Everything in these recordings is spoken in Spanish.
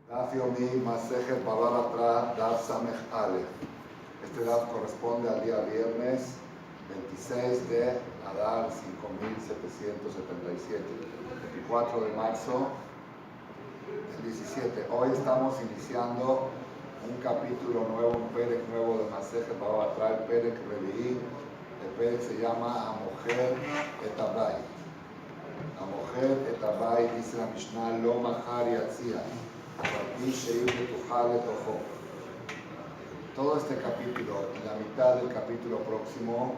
Daf Yomi Masejet Baba Batra Daf Samech Aleph. Este daf corresponde al día viernes 26 de Adar 5777, 24 de marzo del 17. Hoy estamos iniciando un capítulo nuevo, un perek nuevo de Masejet Baba Batra, el perek Revi'i. El perek se llama Amojer Etabay. Amojer Etabay, dice la Mishnah, Lo Mahar Yatzia. Todo este capítulo y la mitad del capítulo próximo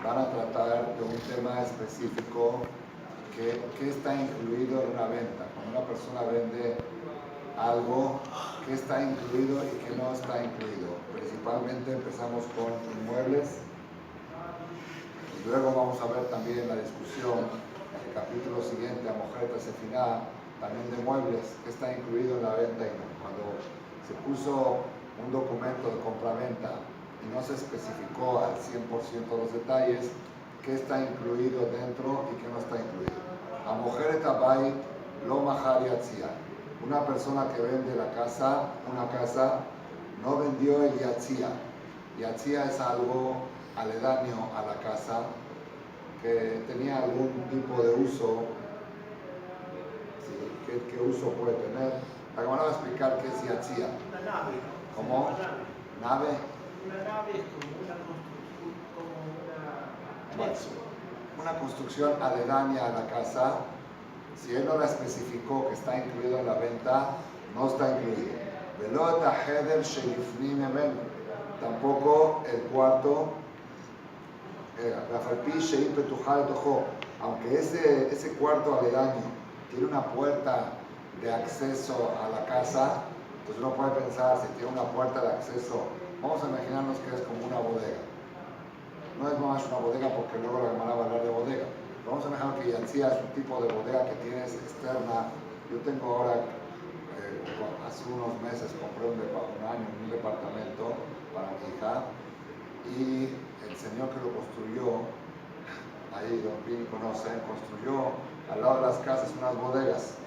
van a tratar de un tema específico que está incluido en una venta. Cuando una persona vende algo, ¿qué está incluido y qué no está incluido? Principalmente empezamos con inmuebles y luego vamos a ver también la discusión en el capítulo siguiente, a Mojer Tasefina, también de muebles, que está incluido en la venta y no. Cuando se puso un documento de compraventa y no se especificó al 100% los detalles, qué está incluido dentro y qué no está incluido. A Mojer Etabay Lo Mahar Yatzia. Una persona que vende una casa, no vendió el Yatzia. Yatzia es algo aledaño a la casa que tenía algún tipo de uso. ¿Qué uso puede tener? La Gemara va a explicar qué es Yatzia. Una nave. ¿Cómo? ¿Nave? Una nave es como Una construcción aledaña a la casa. Si él no la especificó que está incluido en la venta, no está incluido. Tampoco el cuarto, aunque ese cuarto aledaño tiene una puerta de acceso a la casa, pues uno puede pensar, si tiene una puerta de acceso, vamos a imaginarnos que es como una bodega. No es más una bodega porque luego la Gemara va a hablar de bodega. Vamos a imaginar que Yatzia es un tipo de bodega que tienes externa. Yo tengo ahora, hace unos meses compré un departamento para mi hija y el señor que lo construyó, ahí Don Pini conoce, construyó al lado de las casas unas bodegas.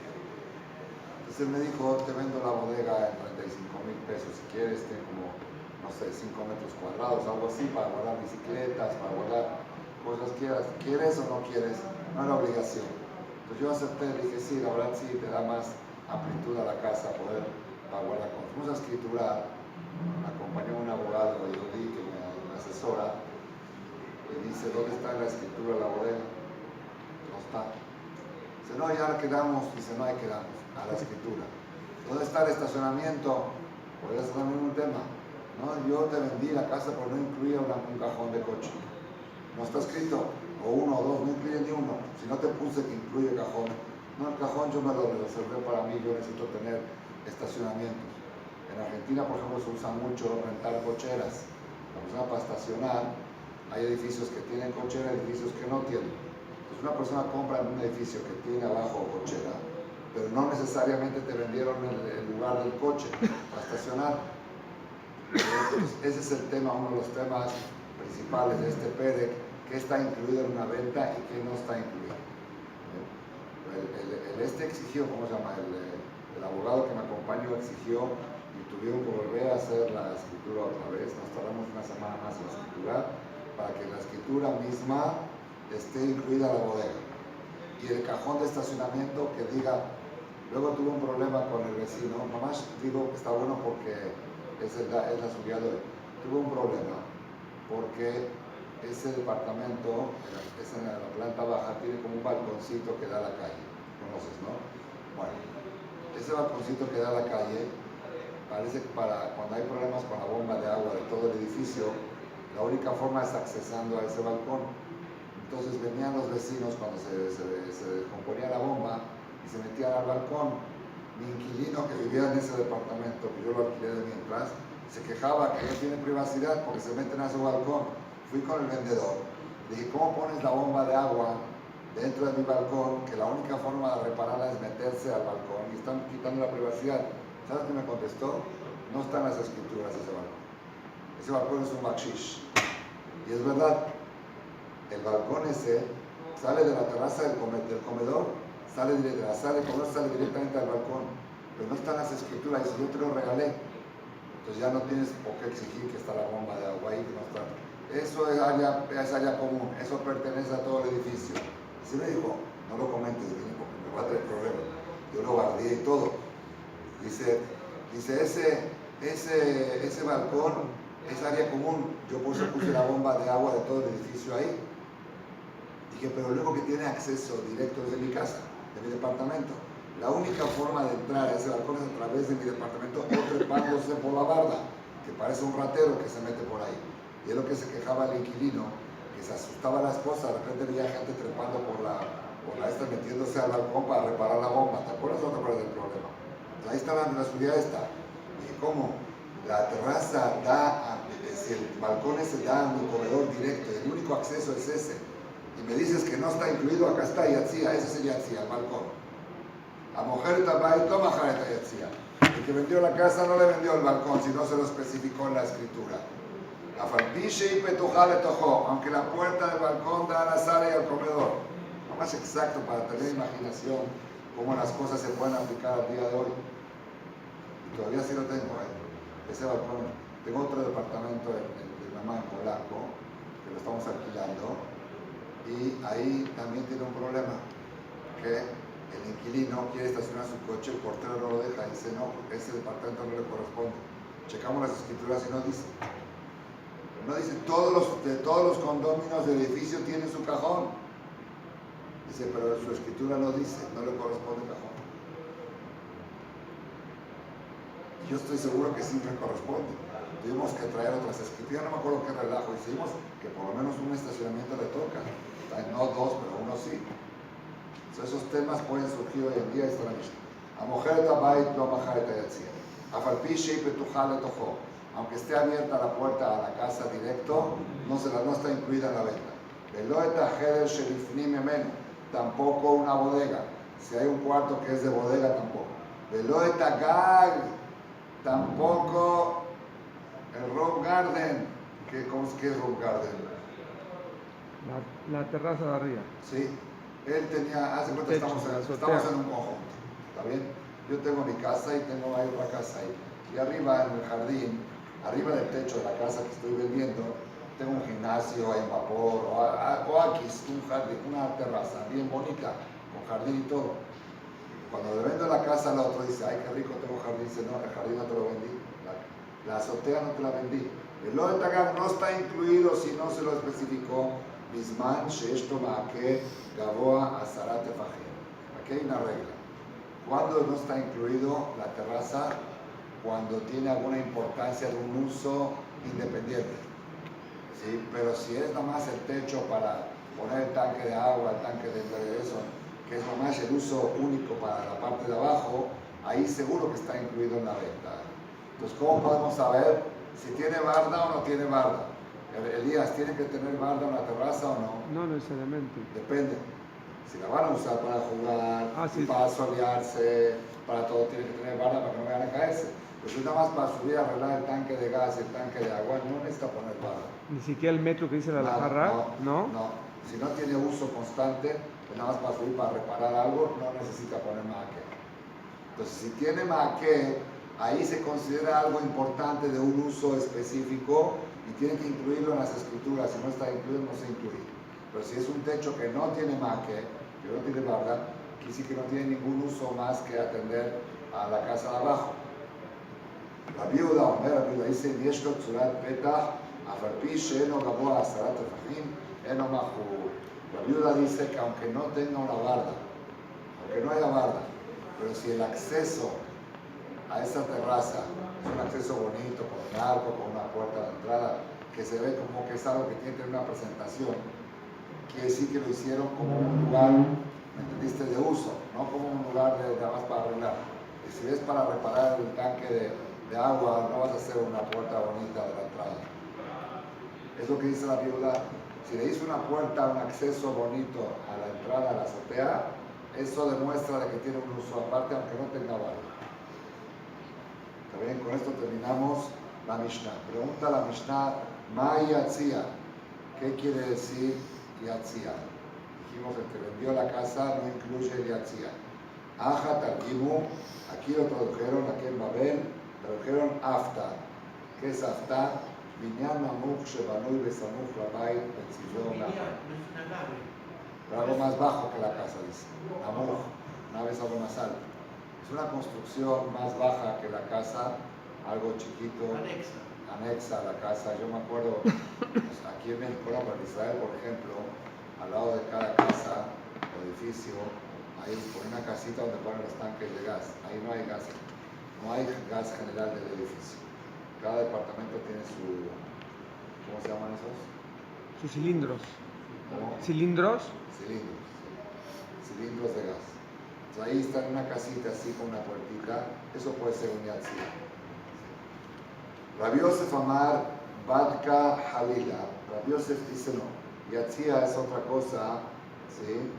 Entonces él me dijo, te vendo la bodega en 35,000 pesos, si quieres, tiene como, no sé, 5 metros cuadrados, algo así, para guardar bicicletas, para guardar cosas quieras. ¿Quieres o no quieres? No era obligación. Entonces yo acepté, dije, sí, la verdad sí, te da más amplitud a la casa, poder para guardar cosas. Fuimos a escriturar, me acompañó un abogado de Yodí que me asesora, y dice, ¿dónde está la escritura de la bodega? No está. Dice, no, ya la quedamos. Dice, no, ahí quedamos, a la escritura. ¿Dónde está el estacionamiento? Podría ser también un tema. No, yo te vendí la casa, pero no incluía un cajón de coche. No está escrito, o uno o dos, no incluye ni uno. Si no te puse que incluye cajón. No, el cajón yo me lo reservé para mí, yo necesito tener estacionamientos. En Argentina, por ejemplo, se usa mucho rentar cocheras. La persona para estacionar, hay edificios que tienen cochera, edificios que no tienen. Entonces una persona compra en un edificio que tiene abajo cochera, pero no necesariamente te vendieron el lugar del coche para estacionar. Entonces, ese es el tema, uno de los temas principales de este perek, qué está incluido en una venta y qué no está incluido. Exigió, ¿cómo se llama? El abogado que me acompañó exigió y tuvieron que volver a hacer la escritura otra vez. Nos tardamos una semana más en la escritura para que la escritura misma esté incluida la bodega. Y el cajón de estacionamiento que diga, luego tuve un problema con el vecino, nomás digo que está bueno porque es la subida de hoy. Tuve un problema porque ese departamento, es en la planta baja, tiene como un balconcito que da a la calle. ¿Conoces, no? Bueno, ese balconcito que da a la calle, parece que para cuando hay problemas con la bomba de agua de todo el edificio, la única forma es accesando a ese balcón. Entonces venían los vecinos cuando se descomponía la bomba y se metían al balcón. Mi inquilino que vivía en ese departamento, que yo lo alquilé de mientras, se quejaba que no tiene privacidad porque se meten a su balcón. Fui con el vendedor, le dije, ¿cómo pones la bomba de agua dentro de mi balcón? Que la única forma de repararla es meterse al balcón y están quitando la privacidad. ¿Sabes qué me contestó? No están las escrituras de ese balcón. Ese balcón es un bakshish. Y es verdad, el balcón ese sale de la terraza del comedor, sale de la sala de comer, sale directamente al balcón. pero no están las escrituras, y si yo te lo regalé, entonces ya no tienes por qué exigir que está la bomba de agua ahí, que no está. Eso es área común, eso pertenece a todo el edificio. Así me dijo, no lo comentes, porque me va a traer problemas. Yo lo guardé y todo. Dice ese balcón es área común. Yo puse la bomba de agua de todo el edificio ahí. Dije, pero lo único que tiene acceso directo es de mi casa, de mi departamento. La única forma de entrar a ese balcón es a través de mi departamento o trepándose por la barda, que parece un ratero que se mete por ahí. Y es lo que se quejaba el inquilino, que se asustaba a la esposa, de repente veía gente trepando por la esta, metiéndose al balcón para reparar la bomba. ¿Te acuerdas o no te acuerdas del problema? Entonces, ahí está la seguridad esta. Dije, ¿cómo? La terraza si el balcón ese da a mi comedor directo, y el único acceso es ese. Y me dices que no está incluido, acá está Yatzia, ese es el Yatzia, el balcón. A mujer tabay, toma jareta Yatzia. El que vendió la casa no le vendió el balcón, si no se lo especificó en la escritura. A Falpiche y Petujale Tojo, aunque la puerta del balcón da a la sala y al comedor. No más exacto para tener imaginación cómo las cosas se pueden aplicar al día de hoy. Y todavía sí lo tengo, ese balcón. Tengo otro departamento de mi mamá en Polanco, que lo estamos alquilando. Y ahí también tiene un problema, que el inquilino quiere estacionar su coche, el portero no lo deja, dice no, ese departamento no le corresponde. Checamos las escrituras y no dice. No dice, todos los condóminos del edificio tienen su cajón. Dice, pero su escritura no dice, no le corresponde cajón. Yo estoy seguro que sí me corresponde. Tuvimos que traer otras escrituras, no me acuerdo qué relajo hicimos, que por lo menos un estacionamiento le toca. No dos, pero uno sí. Entonces, esos temas pueden surgir hoy en día. Está la Mishnah. A mujer tabait no bajar et yatzia. A falpiche y petujale tojo. Aunque esté abierta la puerta a la casa directo, no está incluida en la venta. Velo et aheder shelifnim memenu. Tampoco una bodega. Si hay un cuarto que es de bodega, tampoco. Velo et agag. Tampoco el rock garden. ¿Qué es rock garden? La terraza de arriba. Sí, él tenía, hace cuenta estamos en un conjunto, ¿está bien? Yo tengo mi casa y tengo ahí otra casa ahí. Y arriba en el jardín, arriba del techo de la casa que estoy vendiendo, tengo un gimnasio, hay vapor, o aquí un jardín, una terraza bien bonita, con jardín y todo. Cuando le vendo la casa al otro, dice, ay, qué rico tengo jardín. Dice, no, el jardín no te lo vendí. La azotea no te la vendí. El lo de Tagag no está incluido si no se lo especificó. Bisman sheesto ma'ake gavoa azarat tefajim. Aquí hay una regla. Cuando no está incluido la terraza, cuando tiene alguna importancia de un uso independiente. ¿Sí? Pero si es nomás el techo para poner el tanque de agua, el tanque de eso, que es nomás el uso único para la parte de abajo, ahí seguro que está incluido en la venta. Entonces, ¿cómo podemos saber si tiene barda o no tiene barda? Elías, ¿tiene que tener barda en la terraza o no? No necesariamente. Depende. Si la van a usar para jugar, sí. para solearse, para todo, tiene que tener barda para que no vayan a caerse. Pues es nada más para subir a arreglar el tanque de gas, el tanque de agua, no necesita poner barda. Ni siquiera el metro que dice la jarra, ¿no? No. Si no tiene uso constante, pues nada más para subir, para reparar algo, no necesita poner maque. Entonces, si tiene maque, ahí se considera algo importante de un uso específico y tiene que incluirlo en las escrituras. Si no está incluido, no se incluye. Pero si es un techo que no tiene maque, que no tiene barda, quiere decir que no tiene ningún uso más que atender a la casa de abajo. La viuda dice, la viuda dice que aunque no tenga una barda, aunque no haya barda, pero si el acceso a esa terraza es un acceso bonito, con un arco, con una puerta de entrada, que se ve como que es algo que tiene que tener una presentación, quiere decir que lo hicieron como un lugar, ¿me entendiste?, de uso, no como un lugar de nada más para arreglar. Y si es para reparar el tanque de agua, no vas a hacer una puerta bonita de la entrada. Es lo que dice la viuda. Si le hizo una puerta, un acceso bonito a la entrada, a la azotea, eso demuestra de que tiene un uso aparte, aunque no tenga barra. ¿Está bien? Con esto terminamos la Mishnah. Pregunta la Mishnah, Ma Yatzia. ¿Qué quiere decir Yatzia? Dijimos que el que vendió la casa no incluye el Yatzia. Aja Tarkimu, aquí lo tradujeron, aquí en Babel, tradujeron Afta. ¿Qué es Afta? Binyan Mamuk Shebanui Besamuk Rabai Betzillo Nahar. Pero algo más bajo que la casa, dice. Namuk, una vez algo más alto. Es una construcción más baja que la casa, algo chiquito, anexa a la casa. Yo me acuerdo, pues, aquí en México, en Israel, por ejemplo, al lado de cada casa o edificio, hay una casita donde ponen los tanques de gas. Ahí no hay gas, no hay gas general del edificio. Cada departamento tiene su, ¿cómo se llaman esos? Sus cilindros. ¿Cómo? ¿Cilindros? Cilindros de gas. Entonces ahí está en una casita así con una puertita. Eso puede ser un yatzia. Rabbi Yosef Amar Badka Halila. Rabbi Yosef dice no. Yatzia es otra cosa, ¿sí?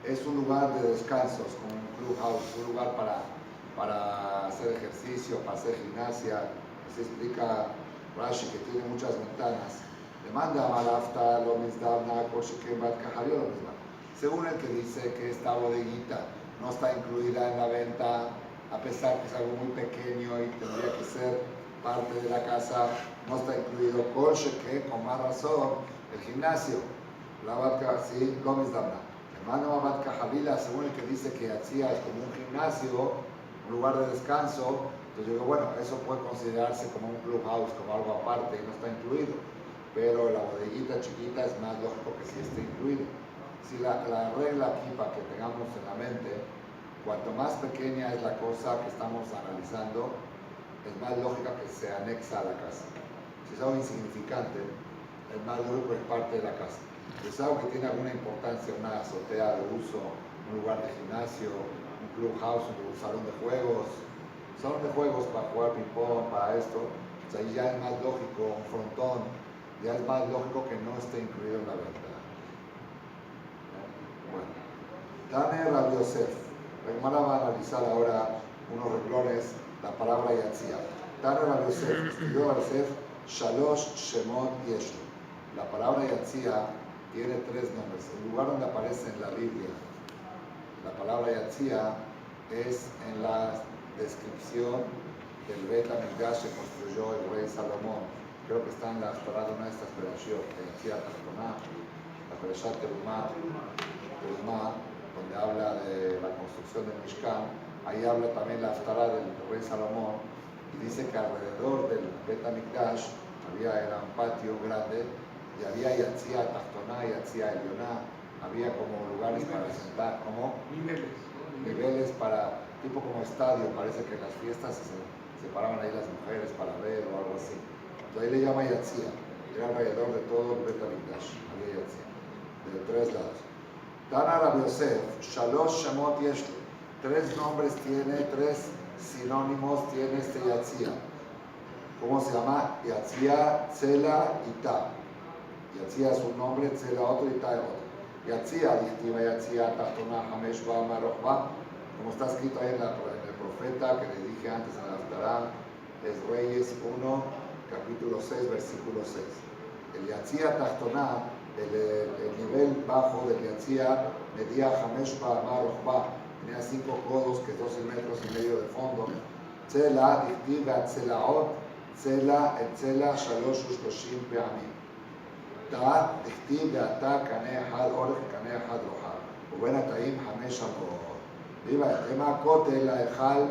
Es un lugar de descansos, como un clubhouse, un lugar para hacer ejercicio, para hacer gimnasia. Así explica Rashi, que tiene muchas ventanas. Demanda Malafta, lo misdavna, Koshikem Badka Halila, lo mismo. Según el que dice que esta bodeguita no está incluida en la venta, a pesar que es algo muy pequeño y tendría que ser parte de la casa, no está incluido que con más razón, el gimnasio. La Badka, sí, lo misdavna. Hermano Badka Halila, según el que dice que Yatzia es como un gimnasio, un lugar de descanso, entonces yo digo, bueno, eso puede considerarse como un clubhouse, como algo aparte y no está incluido. Pero la bodeguita chiquita es más lógico que sí esté incluido. Si la regla aquí para que tengamos en la mente, cuanto más pequeña es la cosa que estamos analizando, es más lógica que se anexa a la casa. Si es algo insignificante, es más lógico que es parte de la casa. Si es algo que tiene alguna importancia, una azotea de uso, un lugar de gimnasio, un clubhouse, un salón de juegos para jugar ping-pong, para esto, pues ahí ya es más lógico, un frontón, ya es más lógico que no esté incluido en la venta. Bueno, Tane Rabbi Yosef. La Gemara va a analizar ahora unos renglones, la palabra Yatzia. Tane Rabbi Yosef, estudió Rabbi Yosef, Shalosh Shemot Yeshu. La palabra Yatzia tiene tres nombres. El lugar donde aparece en la Biblia la palabra Yatzia es en la descripción del Bet HaMikdash que construyó el rey Salomón. Creo que está en la Torah de una de estas perashot, Yatzia Tachtoná, la Perashat Terumá, donde habla de la construcción del Mishkan. Ahí habla también la Haftará del rey Salomón y dice que alrededor del Bet HaMikdash era un patio grande y había Yatzia Tachtoná, Yatzia Elioná, había como lugares para sentar, como niveles para, tipo como estadio, parece que en las fiestas se paraban ahí las mujeres para ver o algo así. Entonces ahí le llama Yatzia, era alrededor de todo el Bet HaMikdash, había Yatzia, de tres lados. Tana Rabbi Yosef, Shalosh Shemot Yesh, tres nombres tiene, tres sinónimos tiene este Yatzia. ¿Cómo se llama? Yatzia, Tzela y Ta. Yatzia es un nombre, Tzela otro y Ta es otro. Yatzia, dictiva Yatzia, Tachtoná, Hamesh, Bama, Rochba, como está escrito ahí en el profeta que le dije antes en la Haftará, es Reyes 1, capítulo 6, versículo 6. El Yatzia Tachtoná, el nivel bajo del Yatzia, medía Hamesh, Bama, Rochba, tenía 5 codos, que es 12 metros y medio de fondo. Tzela, dictiva Tzelaot, Tzela, Tzela, Shalosh, Ushloshim, Pe'amim. תא, דכתיב ואתה קנה אחד אורך וקנה אחד רוחב ובין התאים 5 אמרות. tema כותל ההיכל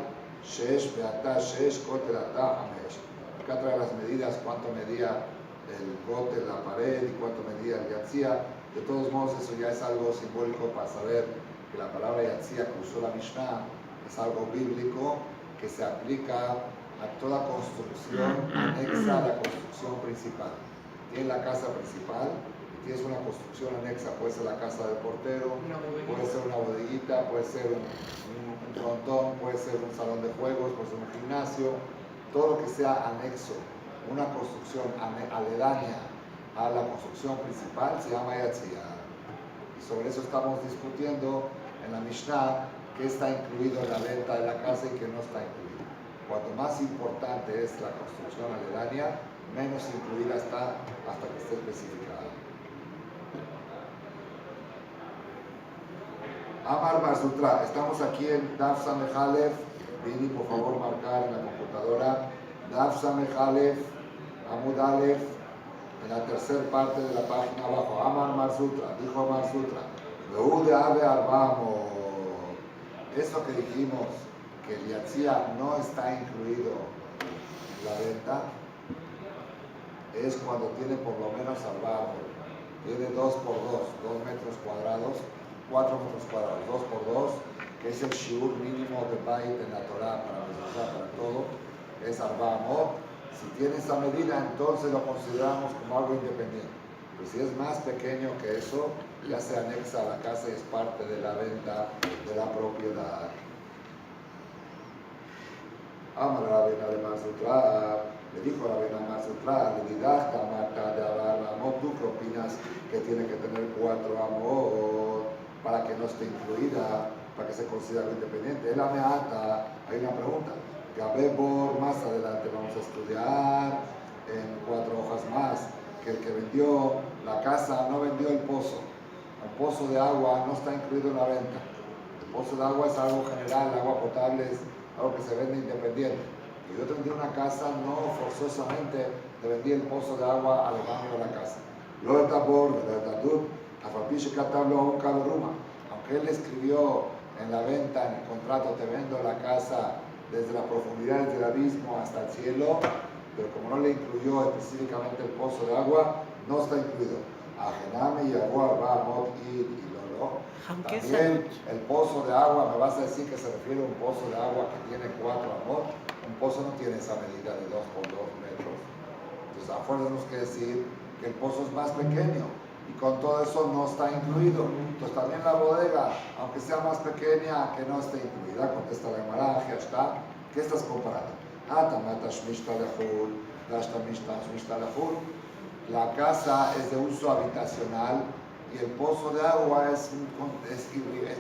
6 ואתה 6, כותל אתה 5. Acá trae las medidas, cuánto medía el cótel, la pared y cuánto medía el yatzia. De todos modos, eso ya es algo simbólico para saber que la palabra yatzia que usó la Mishnah es algo bíblico que se aplica a toda construcción anexa a la construcción principal. Tienes la casa principal y tienes una construcción anexa, puede ser la casa del portero, puede ser una bodeguita, puede ser un frontón, puede ser un salón de juegos, puede ser un gimnasio, todo lo que sea anexo, una construcción aledaña a la construcción principal se llama Yatzia. Y sobre eso estamos discutiendo en la Mishnah qué está incluido en la venta de la casa y qué no está incluido. Cuanto más importante es la construcción aledaña, menos incluida está hasta que esté especificada. Amar Marzutra, estamos aquí en Daf Samejalef. Vini, por favor, marcar en la computadora. Daf Samejalef, Amud Alef, en la tercera parte de la página abajo. Amar Marzutra, dijo Marzutra. Veú de Ave Arbamo. Eso que dijimos, que el Yatzia no está incluido en la venta, es cuando tiene por lo menos arbamo. Tiene 2 por 2 metros cuadrados, 4 metros cuadrados, 2 por 2, que es el shiur mínimo de Bait en la Torah para mezuzá, para todo, es arbamo. Si tiene esa medida, entonces lo consideramos como algo independiente. Pero si es más pequeño que eso, ya se anexa a la casa y es parte de la venta de la propiedad. Amar Rabbeinu le Marzutra, le dijo Rabbeinu Marzutra, le didachta Marta de Abarramot, ¿tú qué opinas que tiene que tener 4 amot para que no esté incluida, para que se considere independiente? El ameata, hay una pregunta. Gabebor, más adelante vamos a estudiar en 4 hojas más, que el que vendió la casa no vendió el pozo. El pozo de agua no está incluido en la venta. El pozo de agua es algo general, el agua potable es algo que se vende independiente. Y yo vendí una casa, no forzosamente le vendí el pozo de agua al baño de la casa. Lo de tabor, lo de tadut, afapiche catablo a un cabruma. Aunque él escribió en la venta, en el contrato, te vendo la casa desde las profundidades del abismo hasta el cielo, pero como no le incluyó específicamente el pozo de agua, no está incluido. Ajename y agua va mot y lolo. También el pozo de agua, me vas a decir que se refiere a un pozo de agua que tiene 4 amot. Un pozo no tiene esa medida de 2 por 2 metros. Entonces, afuera tenemos que decir que el pozo es más pequeño y con todo eso no está incluido. Entonces, también la bodega, aunque sea más pequeña, que no esté incluida, contesta la Gemara, ¿qué estás comparando? La casa es de uso habitacional y el pozo de agua es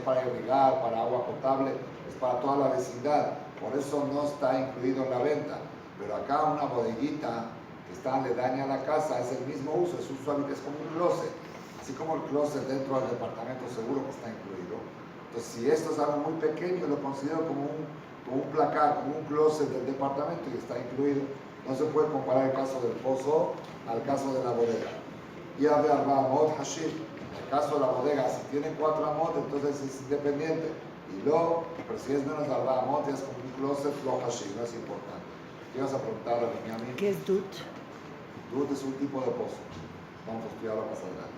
para irrigar, para agua potable, es para toda la vecindad. Por eso no está incluido en la venta. Pero acá una bodeguita que está aledaña a la casa es el mismo uso, es uso habitacional, es como un closet. Así como el closet dentro del departamento seguro que está incluido. Entonces, si esto es algo muy pequeño, lo considero como un placar, como un closet del departamento y está incluido. No se puede comparar el caso del pozo al caso de la bodega. Y a ver, amot hashir. En el caso de la bodega, si tiene 4 amot, entonces es independiente. Pero si es menos de amot, es como un closet, lo hashir, no es importante. ¿Qué vas a preguntar a Benjamin? ¿Qué es dut? Dut es un tipo de pozo. Vamos a estudiarlo más adelante.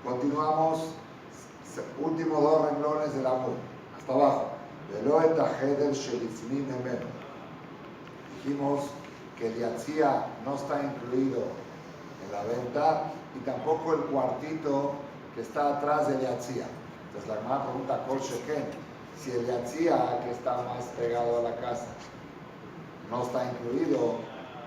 Continuamos. Últimos 2 renglones del amor. Hasta abajo. Dijimos que el yatzia no está incluido en la venta y tampoco el cuartito que está atrás del yatzia. Entonces la hermana pregunta, Kol Sheken, si el yatzia que está más pegado a la casa no está incluido,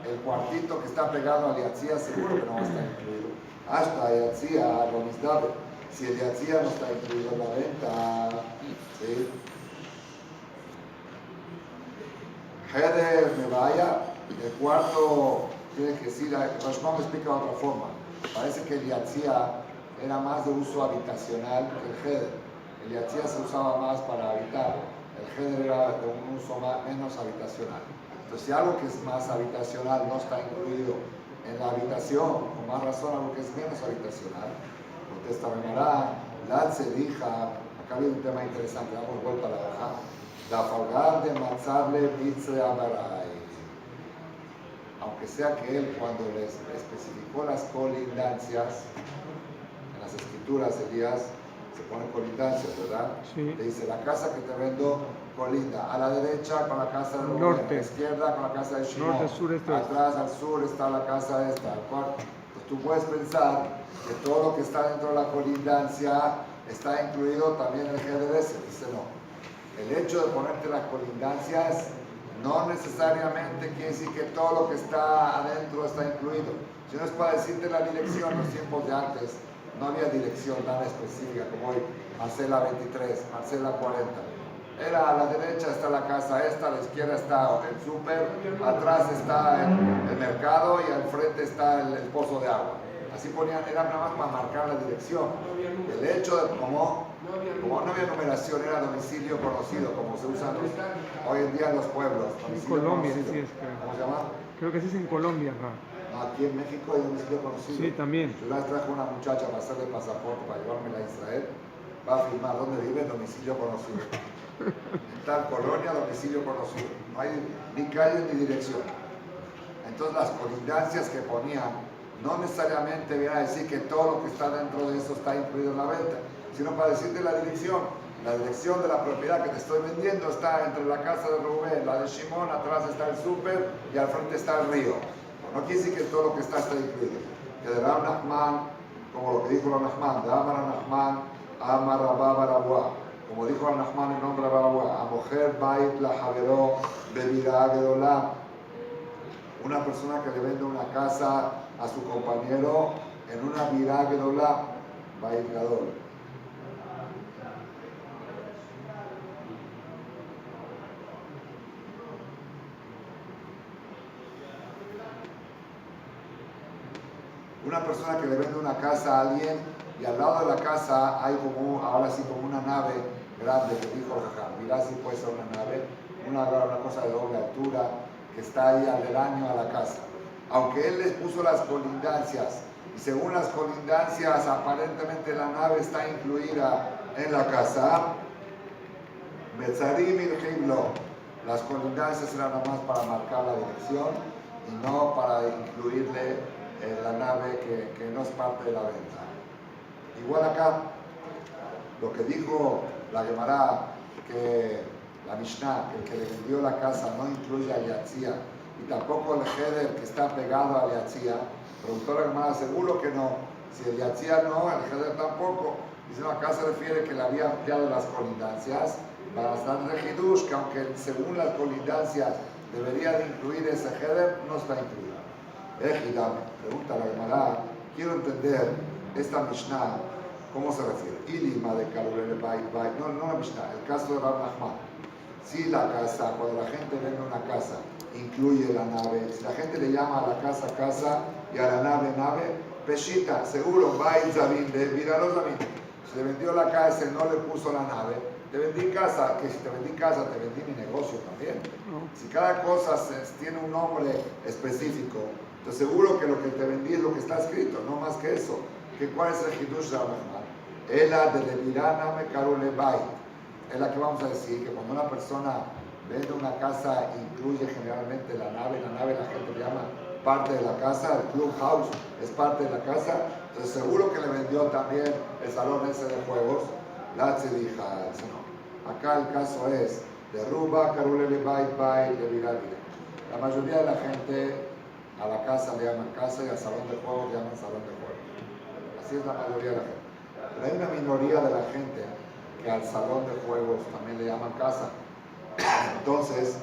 el cuartito que está pegado al yatzia seguro que no va a estar incluido. Hasta yatzia, lo misdabe. Si el yatzia no está incluido en la venta, ¿sí? Heder me vaya, el cuarto tiene que decir, Rashman me explica de otra forma. Parece que el yatzia era más de uso habitacional que el heder. El yatzia se usaba más para habitar, el heder era de un uso menos habitacional. Entonces, si algo que es más habitacional no está incluido en la habitación, con más razón algo que es menos habitacional, contesta Benará, la tzedija, acá viene un tema interesante, damos vuelta a la hoja. La falgar de matzable bitzre abarai. Aunque sea que él, cuando les especificó las colindancias, en las escrituras, Elías, se pone colindancias, ¿verdad? Sí. Le dice, la casa que te vendo colinda a la derecha con la casa de Rubén, Norte. a la izquierda con la casa de Shimon, Norte, sur, este, atrás al sur está la casa esta, al cuarto. Entonces tú puedes pensar que todo lo que está dentro de la colindancia está incluido también en el GDS. Dice no. El hecho de ponerte las colindancias no necesariamente quiere decir que todo lo que está adentro está incluido. Si no es para decirte la dirección, en los tiempos de antes no había dirección tan específica como hoy, Marcela 23, Marcela 40. Era a la derecha está la casa esta, a la izquierda está el súper, atrás está el mercado y al frente está el pozo de agua. Así ponían, era nada más para marcar la dirección. El hecho de, ¿cómo? No Como no había numeración, era domicilio conocido, como se usa hoy en día en los pueblos. En Colombia, conocido. sí es que. ¿Cómo se llama? Creo que sí es en Colombia, ajá. Aquí en México hay domicilio conocido. Sí, también. Yo una vez traje una muchacha para hacerle pasaporte, para llevármela a Israel. Va a firmar dónde vive, domicilio conocido. En tal colonia, domicilio conocido. No hay ni calle ni dirección. Entonces las colindancias que ponían no necesariamente viene a decir que todo lo que está dentro de eso está incluido en la venta, sino para decirte la dirección. La dirección de la propiedad que te estoy vendiendo está entre la casa de Rubén, la de Shimón, atrás está el súper y al frente está el río. No quiere decir que todo lo que está incluido. Que de Rab Nachman, como lo que dijo Rab Nachman, de Amar Nachman, Amar Rabba Barabua, como dijo Rab Nachman en nombre de Barabua, a mujer bait la javeró bevirá gedolá. Una persona que le vende una casa a su compañero en una virá gedolá, bait gadol. Una persona que le vende una casa a alguien y al lado de la casa hay como, ahora sí, como una nave grande que dijo Jajam. Mirá si puede ser una nave, una cosa de doble altura que está ahí aledaño a la casa. Aunque él les puso las colindancias y según las colindancias aparentemente la nave está incluida en la casa, Betzarim Ilhimlo, las colindancias eran nada más para marcar la dirección y no para incluirle la nave que no es parte de la venta. Igual acá, lo que dijo la Gemara, que la Mishnah, que el que le vendió la casa no incluye al Yatzia y tampoco el Heder que está pegado al Yatzia, preguntó la Gemara, seguro que no, si el Yatzia no, el Heder tampoco. Dice, no, acá se refiere que le había ampliado las colindancias para estar de Hidush, que aunque según las colindancias debería de incluir ese Heder, no está incluido. Pregunta la Gemara, quiero entender esta Mishnah, ¿cómo se refiere? Ilima de Karulele Bait, no la Mishnah, el caso de Rab Nachman. Si la casa, cuando la gente vende una casa, incluye la nave, si la gente le llama a la casa casa y a la nave, Peshita, seguro, Bait Zabin, de Viralo Zabin. Si le vendió la casa y no le puso la nave, te vendí casa, que si te vendí casa, te vendí mi negocio también. Si cada cosa tiene un nombre específico, entonces seguro que lo que te vendí es lo que está escrito, no más que eso. ¿Cuál es el Hidush de Rahman? Ela de Levirana me Karule Bait. Es la que vamos a decir que cuando una persona vende una casa, incluye generalmente la nave la gente le llama parte de la casa, el clubhouse es parte de la casa, entonces seguro que le vendió también el salón ese de juegos, la tzedija, no. Acá el caso es de Ruba, Karule Bait, Levirana. La mayoría de la gente a la casa le llaman casa y al salón de juegos le llaman salón de juegos. Así es la mayoría de la gente. Pero hay una minoría de la gente que al salón de juegos también le llaman casa. Entonces,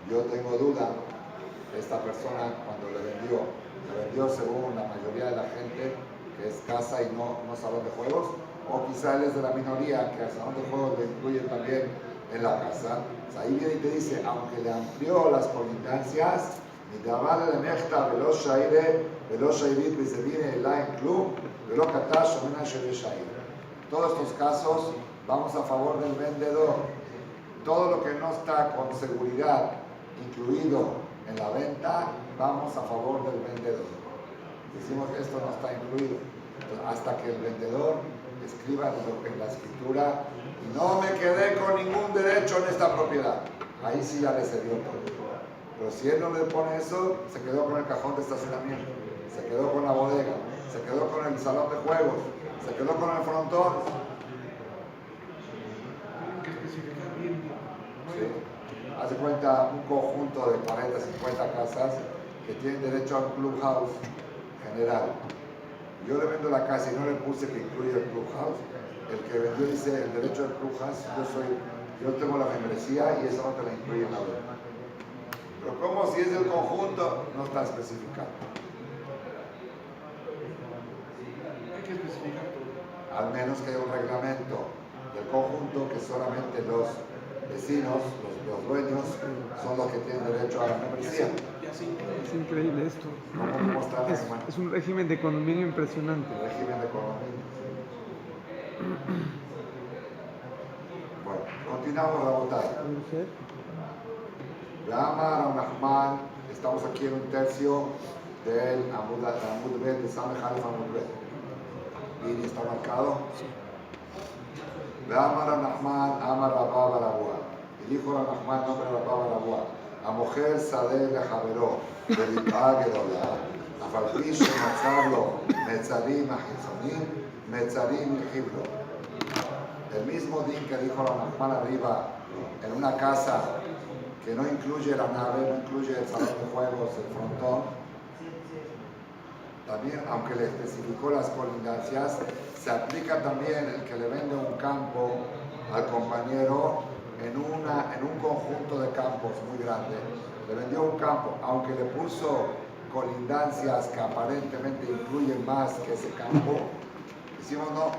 yo tengo duda, esta persona cuando le vendió según la mayoría de la gente que es casa y no salón de juegos, o quizá él es de la minoría que al salón de juegos le incluyen también en la casa. O sea, ahí viene y te dice, aunque le amplió las colindancias, todos estos casos vamos a favor del vendedor. Todo lo que no está con seguridad incluido en la venta, vamos a favor del vendedor. Decimos que esto no está incluido. Entonces, hasta que el vendedor escriba en la escritura, no me quedé con ningún derecho en esta propiedad. Ahí sí ya le cedió todo. Pero si él no le pone eso, se quedó con el cajón de estacionamiento, se quedó con la bodega, se quedó con el salón de juegos, se quedó con el frontón. Sí. Hace cuenta un conjunto de 40, 50 casas que tienen derecho a un clubhouse general. Yo le vendo la casa y no le puse que incluye el clubhouse. El que vendió dice el derecho al clubhouse, yo tengo la membresía y esa no te la incluye en la venta. Pero como si es del conjunto, no está especificado. Hay que especificar todo. Al menos que haya un reglamento del conjunto que solamente los vecinos, los dueños, son los que tienen derecho a la membresía. Es increíble esto. ¿Cómo está la es un régimen de condominio impresionante. El régimen de condominio. Continuamos, Rabotay. Rama Ramahman, estamos aquí en un tercio del Amud Bet, de Sameh Aleph Amud Bet. ¿Y está marcado? Rama Ramahman, Ama Rabba Barabua. Y dijo Ramahman, nombre Rabba Barabua. A mujer Sadeh Lejaveró, de Lipá Gedolah, a Falpish Matzarlo, Metzarim Ahizonim, Metzarim Hiblo. El mismo din que dijo Ramahman arriba, en una casa que no incluye la nave, no incluye el salón de juegos, el frontón, también, aunque le especificó las colindancias, se aplica también el que le vende un campo al compañero en un conjunto de campos muy grande. Le vendió un campo, aunque le puso colindancias que aparentemente incluyen más que ese campo. Decimos no,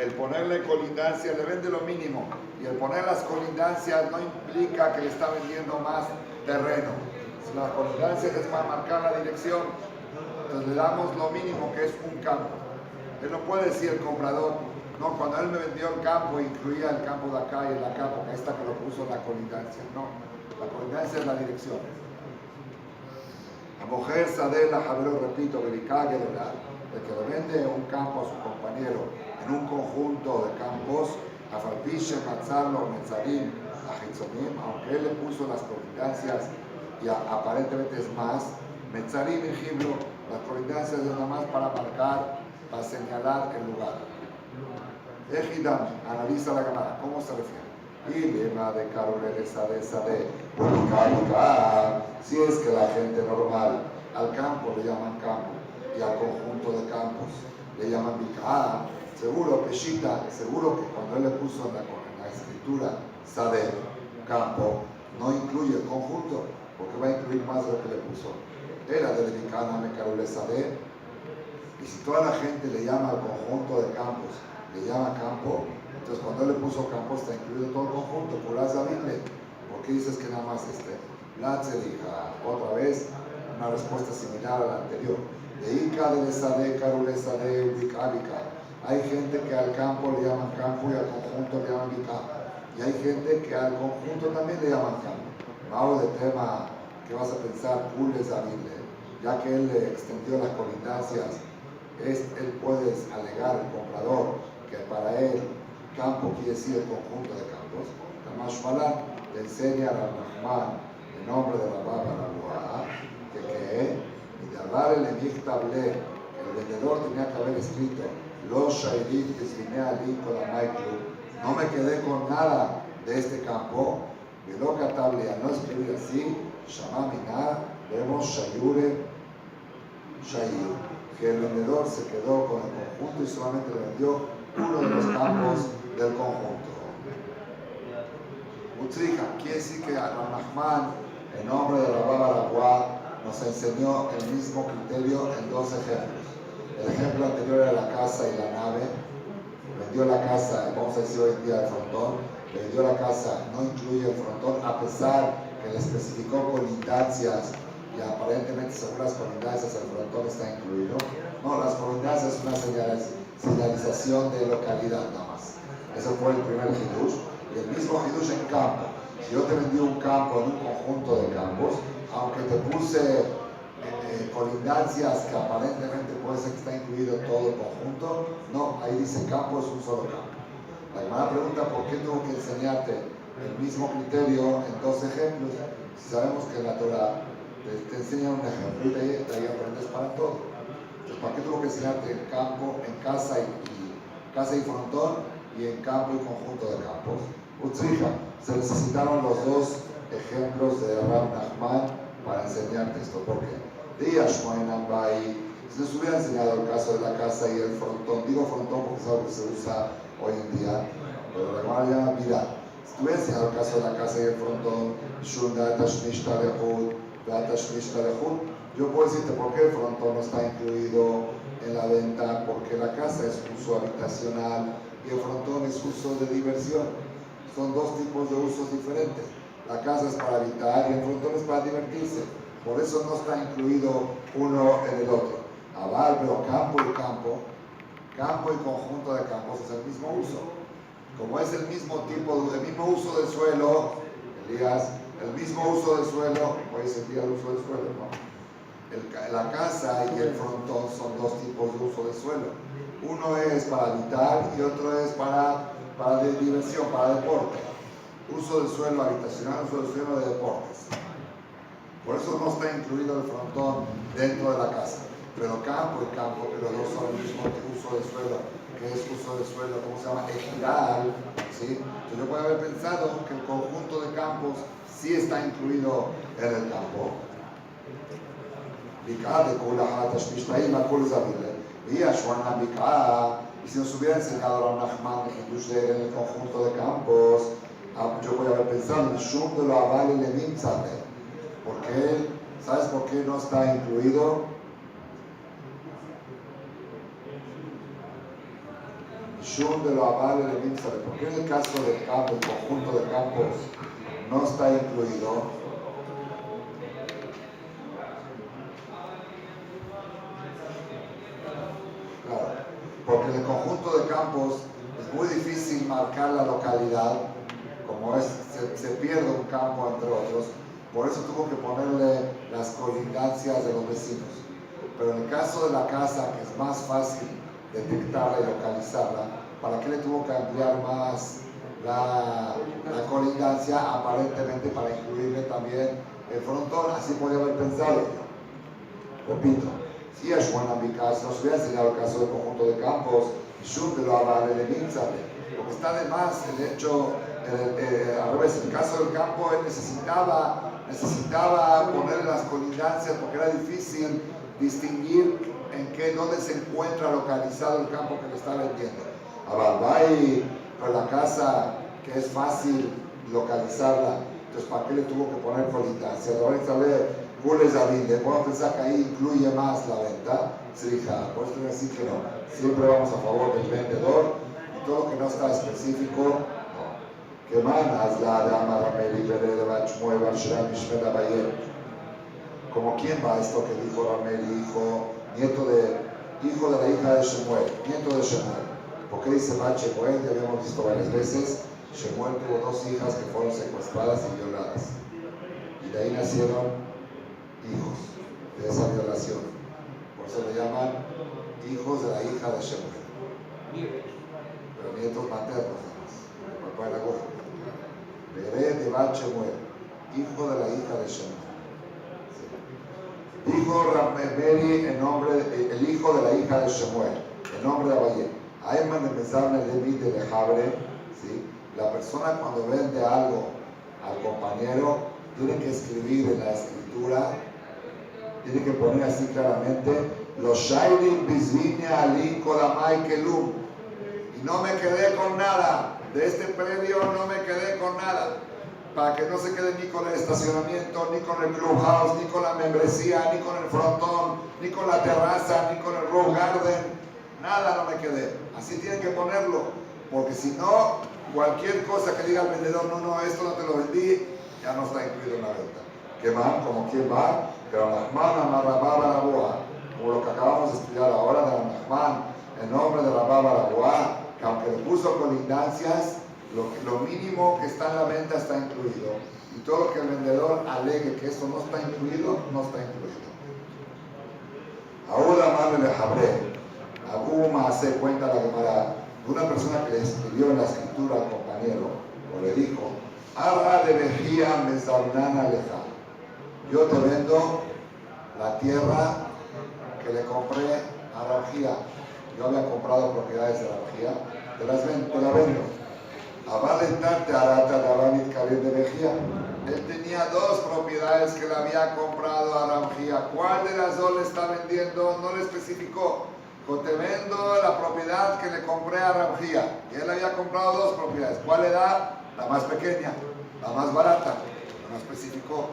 el ponerle colindancias le vende lo mínimo, y el poner las colindancias no implica que le está vendiendo más terreno. Si las colindancias es para marcar la dirección, entonces le damos lo mínimo, que es un campo. Él no puede decir el comprador, no, cuando él me vendió el campo incluía el campo de acá y el de acá, porque ahí está que lo puso la colindancia. No, la colindancia es la dirección. La mujer Sadela Javero, repito, Belicague, el que le vende un campo a su compañero en un conjunto de campos, a Farpishe, Matzarlo, Metzarim, a Hitzonim, aunque él le puso las colindancias y aparentemente es más, Metzarim y Hiblo, las colindancias es nada más para marcar, para señalar el lugar. Ejidam, analiza la Gemara, ¿cómo se refiere? Y lema de Karole de Sade, si es que la gente normal al campo le llaman campo y al conjunto de campos le llaman Bika, seguro, Peshita, seguro que cuando él le puso en la escritura Sade, campo, no incluye el conjunto, porque va a incluir más de lo que le puso. Era de Bika, me Karole Sade, y si toda la gente le llama al conjunto de campos, le llama campo, entonces cuando él le puso campo está incluido todo el conjunto, por Azabile. ¿Por qué dices que nada más Latze dija otra vez una respuesta similar a la anterior? De Ica, de Sade, Karule Sade, Ubicálica. Hay gente que al campo le llaman campo y al conjunto le llaman Ica. Y hay gente que al conjunto también le llaman campo. Vamos de tema que vas a pensar, Kule Zabile, ya que él le extendió las colindancias. Él puede alegar, el comprador, que para él campo quiere decir el conjunto de campos. Tamashmalan le enseña a Rahman, en nombre de Rabba Barabua, que el vendedor tenía que haber escrito los shairit que escribí ali con la Maiklu. No me quedé con nada de este campo. Velo catable, al no escribir así, Shamamina, vemos Shayure, Shayir, que el vendedor se quedó con el conjunto y solamente le vendió uno de los campos del conjunto. Utrija, quiere decir que Ramahman, en nombre de Rabba Barabua, nos enseñó el mismo criterio en dos ejemplos. El ejemplo anterior era la casa y la nave. Vendió la casa, vamos a decir hoy en día el frontón, vendió la casa, no incluye el frontón, a pesar que le especificó colindancias y aparentemente según las colindancias el frontón está incluido. No, las colindancias es una señalización de localidad nada más. Ese fue el primer hidush. Y el mismo hidush en campo. Si yo te vendí un campo en un conjunto de campos, aunque te puse colindancias que aparentemente puede ser que está incluido todo el conjunto, no, ahí dice campo es un solo campo. La hermana pregunta por qué tengo que enseñarte el mismo criterio en dos ejemplos, si sabemos que la Torah te enseña un ejemplo y de ahí aprendes para todo. Entonces, ¿para qué tengo que enseñarte en campo, en casa y frontón, y en campo y conjunto de campos? Utzrija, se necesitaron los dos ejemplos de Rab Nachman para enseñarte esto. ¿Por qué? Si nos hubiera enseñado el caso de la casa y el frontón, digo frontón porque es algo que se usa hoy en día, pero la hermana llama mira. Si te hubiera enseñado el caso de la casa y el frontón, yo puedo decirte por qué el frontón no está incluido en la venta, porque la casa es uso habitacional y el frontón es uso de diversión. Son dos tipos de usos diferentes. La casa es para habitar y el frontón es para divertirse. Por eso no está incluido uno en el otro. Aval, pero campo y conjunto de campos es el mismo uso. como es el mismo tipo, el mismo uso de suelo, Elías, el mismo uso de suelo, hoy es el día del uso de suelo, ¿no? La casa y el frontón son dos tipos de uso de suelo. Uno es para habitar y otro es para diversión, para deporte. Uso de suelo habitacional, uso de suelo de deportes. Por eso no está incluido el frontón dentro de la casa. Pero campo y campo, pero no son el mismo uso de suelo, que es uso de suelo, ¿cómo se llama? Ejidal, ¿sí? Entonces yo puedo haber pensado que el conjunto de campos sí está incluido en el campo. Y si nos hubiera enseñado a Nachman en el conjunto de campos, yo voy a haber pensado en Shum de lo Aval y Levim Tzadeh. Porque ¿sabes por qué no está incluido? Shum de lo Aval y Levim Tzadeh. ¿Por qué en el caso del campo, el conjunto de campos, no está incluido? Porque en el conjunto de campos es muy difícil marcar la localidad, como se pierde un campo entre otros, por eso tuvo que ponerle las colindancias de los vecinos. Pero en el caso de la casa, que es más fácil detectarla y localizarla, ¿para qué le tuvo que ampliar más la colindancia? Aparentemente para incluirle también el frontón, así podía haber pensado. Repito. Si es buena mi caso, nos hubiera enseñado el caso del conjunto de campos, porque está de más el hecho, al revés, el caso del campo, él necesitaba ponerle las colindancias porque era difícil distinguir dónde se encuentra localizado el campo que le está vendiendo. Pero la casa, que es fácil localizarla, entonces ¿para qué le tuvo que poner colindancias? Podemos pensar que ahí incluye más la venta, por eso decir que no. Siempre vamos a favor del vendedor y todo lo que no está específico, no. Que manas la de Amarameli, como quién va esto que dijo Rameli, hijo de la hija de Shemuel, nieto de Shemuel. ¿Por qué dice Bat Shemuel? Ya habíamos visto varias veces. Shemuel tuvo dos hijas que fueron secuestradas y violadas. Y de ahí nacieron hijos de esa violación. Por eso le llaman hijos de la hija de Shemuel. Pero nietos maternos, de papá de la abuela. Bebé de Bat Shemuel, hijo de la hija de Shemuel. Sí. Dijo Rameli el hijo de la hija de Shemuel, en nombre de Abayé. Ayman empezaron el David de Lejabre, ¿sí? La persona cuando vende algo al compañero tiene que escribir en la escritura, tiene que poner así claramente, los Shairim Bizvinia Ali Kolamai Kelum. Y no me quedé con nada, de este predio no me quedé con nada, para que no se quede ni con el estacionamiento, ni con el clubhouse, ni con la membresía, ni con el frontón, ni con la terraza, ni con el roof garden, nada no me quedé. Así tienen que ponerlo, porque si no, cualquier cosa que diga el vendedor, no, esto no te lo vendí, ya no está incluido en la venta. ¿Qué va? ¿Como quién va? Pero Nachman amarraba la boa, como lo que acabamos de estudiar ahora de Nachman, en nombre de Rabá Baraboá, que aunque le puso colindancias, lo mínimo que está en la venta está incluido. Y todo lo que el vendedor alegue que eso no está incluido, no está incluido. Ahora madre le jabré. Aguma se cuenta la Gemara de una persona que le escribió en la escritura al compañero, o le dijo, Arra de Bejía Mezarnana Leja. Yo te vendo la tierra que le compré a Rabjía. Yo había comprado propiedades de Rabjía, te la vendo. Avalentarte Arata de Abanit Karim de Bejía. Él tenía dos propiedades que le había comprado a Rabjía. ¿Cuál de las dos le está vendiendo? No le especificó. Te vendo la propiedad que le compré a Rabjía. Y él había comprado dos propiedades. ¿Cuál le da? La más pequeña, la más barata. No especificó.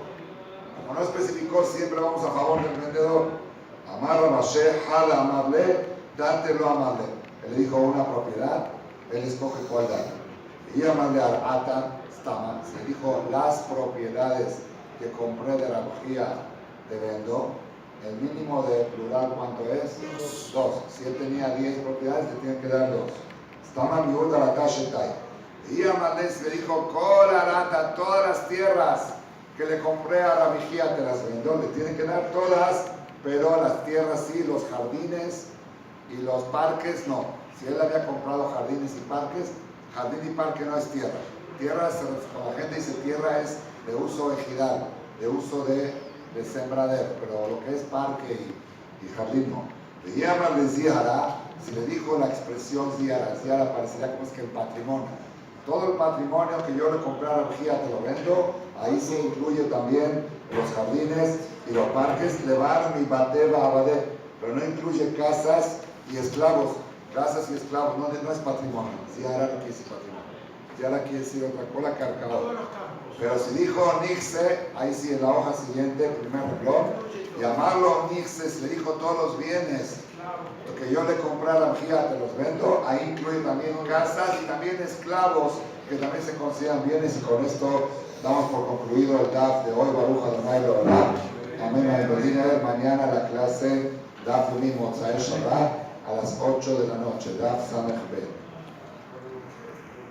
Como no especificó, siempre vamos a favor del vendedor. Amarra Mashe, Jala, Amarle, dátelo a Amarle. Él le dijo una propiedad, él escoge cuál dar. Y Amarle Arata, Stama, se dijo las propiedades que compré de Rabjía te vendo. El mínimo de plural, ¿cuánto es? Dos. Si él tenía 10 propiedades, le tienen que dar 2. Stama Miuda la Tashetai. Y Amalés le dijo, Colarata, todas las tierras que le compré a la vigía te las vendo, le tienen que dar todas, pero las tierras sí, los jardines y los parques no. Si él había comprado jardines y parques, jardín y parque no es tierra. Tierra, cuando la gente dice tierra, es de uso ejidal, de uso de sembradero, pero lo que es parque y jardín no. Le llama de Ziara, si le dijo la expresión Ziara, Ziara parecería como es que el patrimonio. Todo el patrimonio que yo le compré a la vigía te lo vendo, ahí se incluye también los jardines y los parques, levar mi bateba abadé, pero no incluye casas y esclavos. Casas y esclavos no es patrimonio. Ziara no quiere decir patrimonio. Ziara quiere decir otra cosa, carcador. Pero si dijo Nixe, ahí sí en la hoja siguiente, primer renglón, llamarlo Nixe, si le dijo todos los bienes lo que yo le compré a la vigía te los vendo, ahí incluye también casas y también esclavos que también se consideran bienes, y con esto damos por concluido el DAF de hoy. Baruch Adonai Leolam. Amén. Mañana la clase DAF Yomim Motzai Shabbat a las 8 de la noche, DAF Samech Bet.